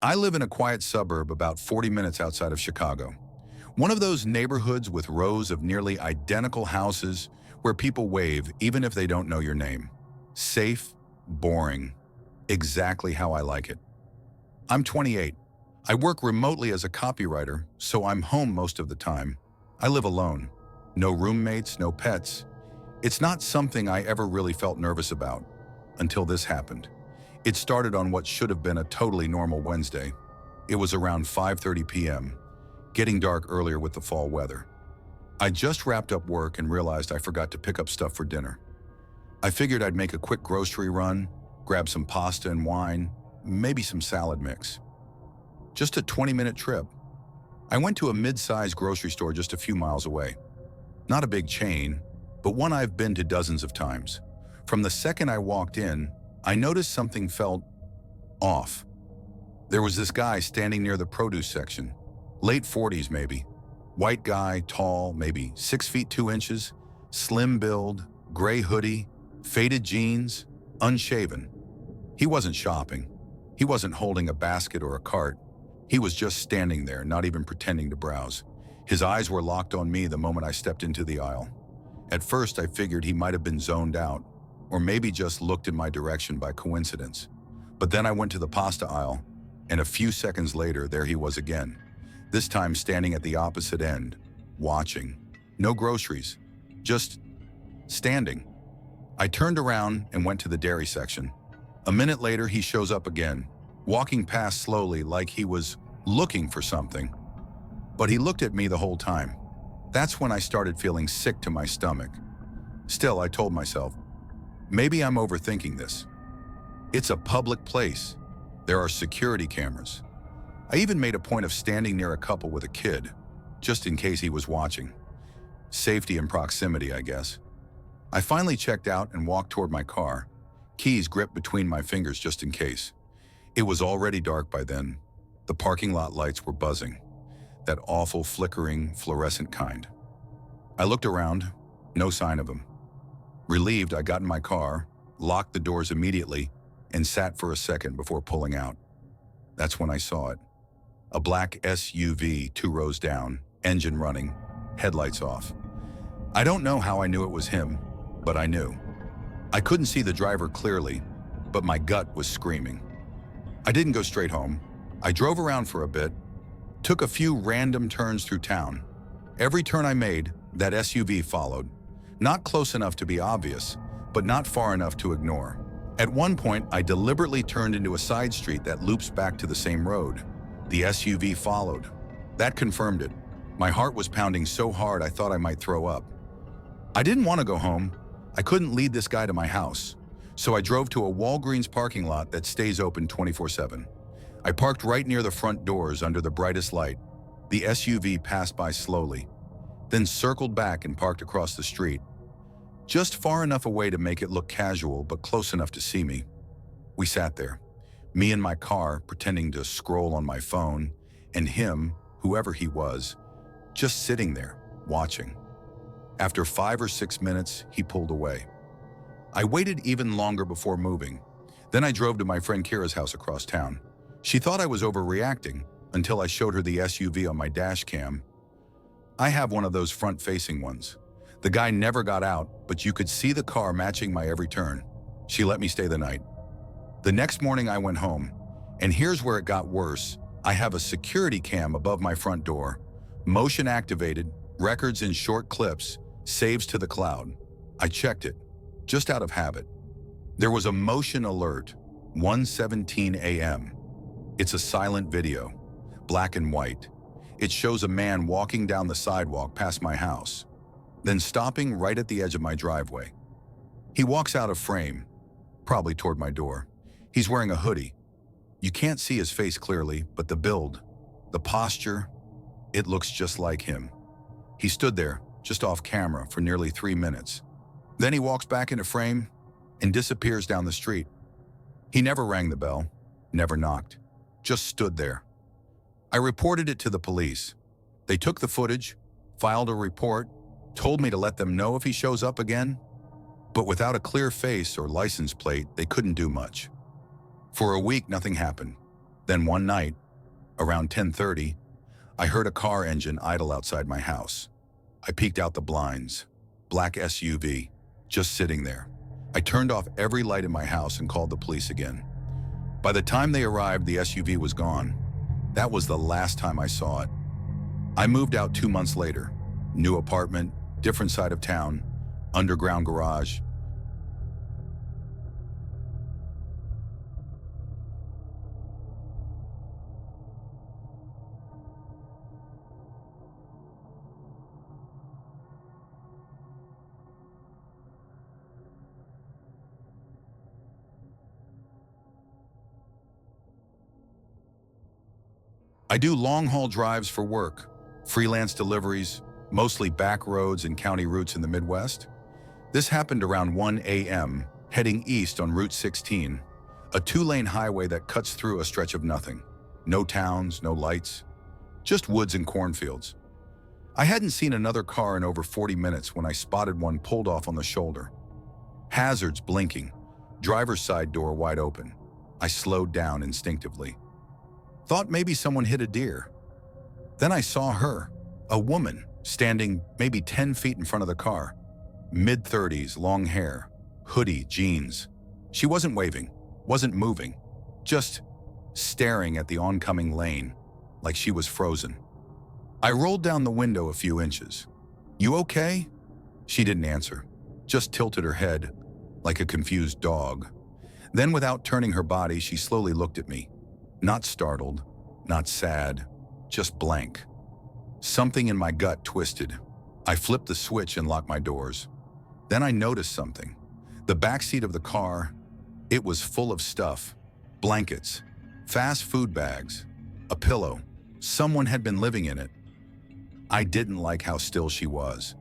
I live in a quiet suburb about 40 minutes outside of Chicago. One of those neighborhoods with rows of nearly identical houses where people wave even if they don't know your name. Safe, boring, exactly how I like it. I'm 28. I work remotely as a copywriter, so I'm home most of the time. I live alone. No roommates, no pets. It's not something I ever really felt nervous about until this happened. It started on what should have been a totally normal Wednesday. It was around 5:30 p.m., getting dark earlier with the fall weather. I just wrapped up work and realized I forgot to pick up stuff for dinner. I figured I'd make a quick grocery run, grab some pasta and wine, maybe some salad mix. Just a 20-minute trip. I went to a mid-sized grocery store just a few miles away. Not a big chain, but one I've been to dozens of times. From the second I walked in, I noticed something felt off. There was this guy standing near the produce section, late 40s maybe. White guy, tall, maybe 6 feet 2 inches, slim build, gray hoodie, faded jeans, unshaven. He wasn't shopping. He wasn't holding a basket or a cart. He was just standing there, not even pretending to browse. His eyes were locked on me the moment I stepped into the aisle. At first, I figured he might have been zoned out, or maybe just looked in my direction by coincidence. But then I went to the pasta aisle, and a few seconds later, there he was again. This time standing at the opposite end, watching. No groceries, just standing. I turned around and went to the dairy section. A minute later, he shows up again, walking past slowly like he was looking for something. But he looked at me the whole time. That's when I started feeling sick to my stomach. Still, I told myself, maybe I'm overthinking this. It's a public place. There are security cameras. I even made a point of standing near a couple with a kid, just in case he was watching. Safety and proximity, I guess. I finally checked out and walked toward my car, keys gripped between my fingers just in case. It was already dark by then. The parking lot lights were buzzing, that awful flickering fluorescent kind. I looked around, no sign of him. Relieved, I got in my car, locked the doors immediately, and sat for a second before pulling out. That's when I saw it. A black SUV 2 rows down, engine running, headlights off. I don't know how I knew it was him, but I knew. I couldn't see the driver clearly, but my gut was screaming. I didn't go straight home. I drove around for a bit, took a few random turns through town. Every turn I made, that SUV followed. Not close enough to be obvious, but not far enough to ignore. At one point, I deliberately turned into a side street that loops back to the same road. The SUV followed. That confirmed it. My heart was pounding so hard I thought I might throw up. I didn't want to go home. I couldn't lead this guy to my house. So I drove to a Walgreens parking lot that stays open 24/7. I parked right near the front doors under the brightest light. The SUV passed by slowly, then circled back and parked across the street, just far enough away to make it look casual but close enough to see me. We sat there, me in my car pretending to scroll on my phone, and him, whoever he was, just sitting there, watching. After 5 or 6 minutes, he pulled away. I waited even longer before moving. Then I drove to my friend Kira's house across town. She thought I was overreacting until I showed her the SUV on my dash cam. I have one of those front-facing ones. The guy never got out, but you could see the car matching my every turn. She let me stay the night. The next morning I went home, and here's where it got worse. I have a security cam above my front door, motion activated, records in short clips, saves to the cloud. I checked it, just out of habit. There was a motion alert, 1:17 a.m. It's a silent video, black and white. It shows a man walking down the sidewalk past my house, then stopping right at the edge of my driveway. He walks out of frame, probably toward my door. He's wearing a hoodie. You can't see his face clearly, but the build, the posture, it looks just like him. He stood there, just off camera, for nearly 3 minutes. Then he walks back into frame and disappears down the street. He never rang the bell, never knocked, just stood there. I reported it to the police. They took the footage, filed a report, told me to let them know if he shows up again, but without a clear face or license plate, they couldn't do much. For a week, nothing happened. Then one night, around 10:30, I heard a car engine idle outside my house. I peeked out the blinds. Black SUV, just sitting there. I turned off every light in my house and called the police again. By the time they arrived, the SUV was gone. That was the last time I saw it. I moved out 2 months later. New apartment, different side of town, underground garage. I do long-haul drives for work, freelance deliveries, mostly back roads and county routes in the Midwest. This happened around 1 a.m., heading east on Route 16, a 2-lane highway that cuts through a stretch of nothing. No towns, no lights, just woods and cornfields. I hadn't seen another car in over 40 minutes when I spotted one pulled off on the shoulder. Hazards blinking, driver's side door wide open. I slowed down instinctively. Thought maybe someone hit a deer. Then I saw her, a woman, standing maybe 10 feet in front of the car. Mid-30s, long hair, hoodie, jeans. She wasn't waving, wasn't moving, just staring at the oncoming lane like she was frozen. I rolled down the window a few inches. "You okay?" She didn't answer, just tilted her head like a confused dog. Then without turning her body, she slowly looked at me. Not startled, not sad, just blank. Something in my gut twisted. I flipped the switch and locked my doors. Then I noticed something. The backseat of the car, it was full of stuff. Blankets, fast food bags, a pillow. Someone had been living in it. I didn't like how still she was.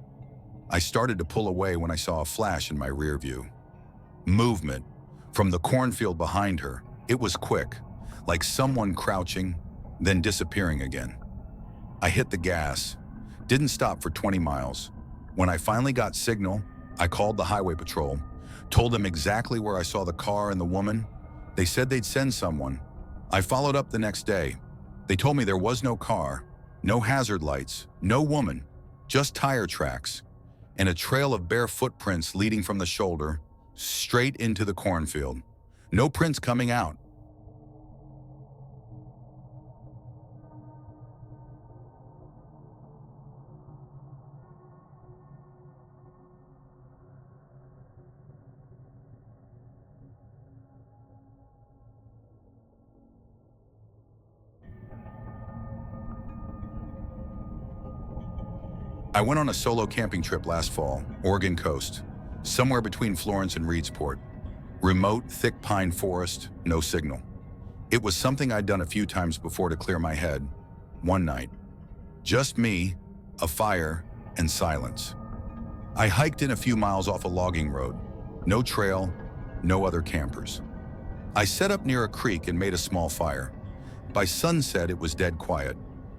I started to pull away when I saw a flash in my rear view. Movement from the cornfield behind her. It was quick, like someone crouching, then disappearing again. I hit the gas, didn't stop for 20 miles. When I finally got signal, I called the highway patrol, told them exactly where I saw the car and the woman. They said they'd send someone. I followed up the next day. They told me there was no car, no hazard lights, no woman, just tire tracks, and a trail of bare footprints leading from the shoulder straight into the cornfield. No prints coming out. I went on a solo camping trip last fall, Oregon coast, somewhere between Florence and Reedsport. Remote, thick pine forest, no signal. It was something I'd done a few times before to clear my head. One night, just me, a fire, and silence. I hiked in a few miles off a logging road. No trail, no other campers. I set up near a creek and made a small fire. By sunset, it was dead quiet.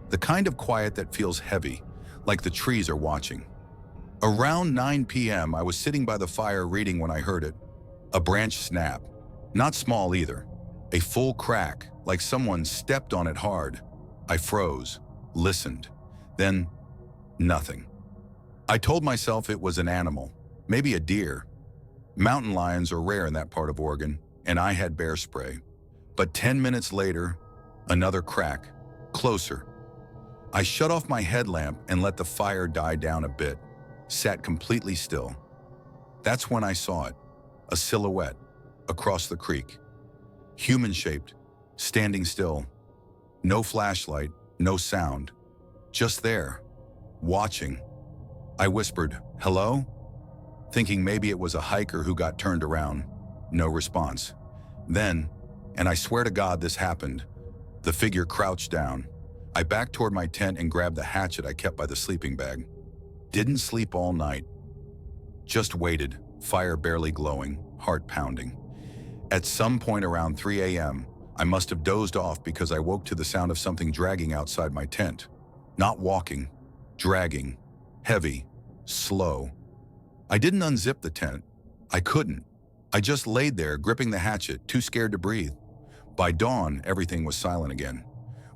The kind of quiet that feels heavy, like the trees are watching. Around 9 p.m., I was sitting by the fire reading when I heard it. A branch snap. Not small either. A full crack, like someone stepped on it hard. I froze, listened. Then, nothing. I told myself it was an animal, maybe a deer. Mountain lions are rare in that part of Oregon, and I had bear spray. But 10 minutes later, another crack, closer. I shut off my headlamp and let the fire die down a bit, sat completely still. That's when I saw it, a silhouette, across the creek. Human-shaped, standing still. No flashlight, no sound. Just there, watching. I whispered, "Hello?" Thinking maybe it was a hiker who got turned around. No response. Then, and I swear to God this happened, the figure crouched down. I backed toward my tent and grabbed the hatchet I kept by the sleeping bag. Didn't sleep all night. Just waited, fire barely glowing, heart pounding. At some point around 3 a.m., I must have dozed off because I woke to the sound of something dragging outside my tent. Not walking, dragging, heavy, slow. I didn't unzip the tent. I couldn't. I just laid there, gripping the hatchet, too scared to breathe. By dawn, everything was silent again.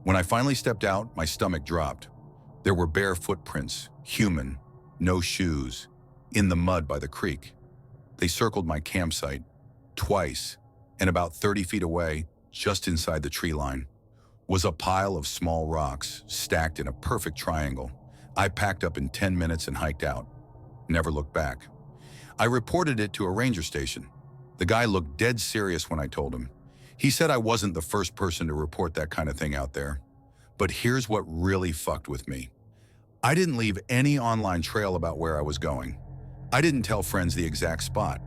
When I finally stepped out, my stomach dropped. There were bare footprints, human, no shoes, in the mud by the creek. They circled my campsite twice, and about 30 feet away, just inside the tree line, was a pile of small rocks stacked in a perfect triangle. I packed up in 10 minutes and hiked out. Never looked back. I reported it to a ranger station. The guy looked dead serious when I told him. He said I wasn't the first person to report that kind of thing out there. But here's what really fucked with me. I didn't leave any online trail about where I was going. I didn't tell friends the exact spot.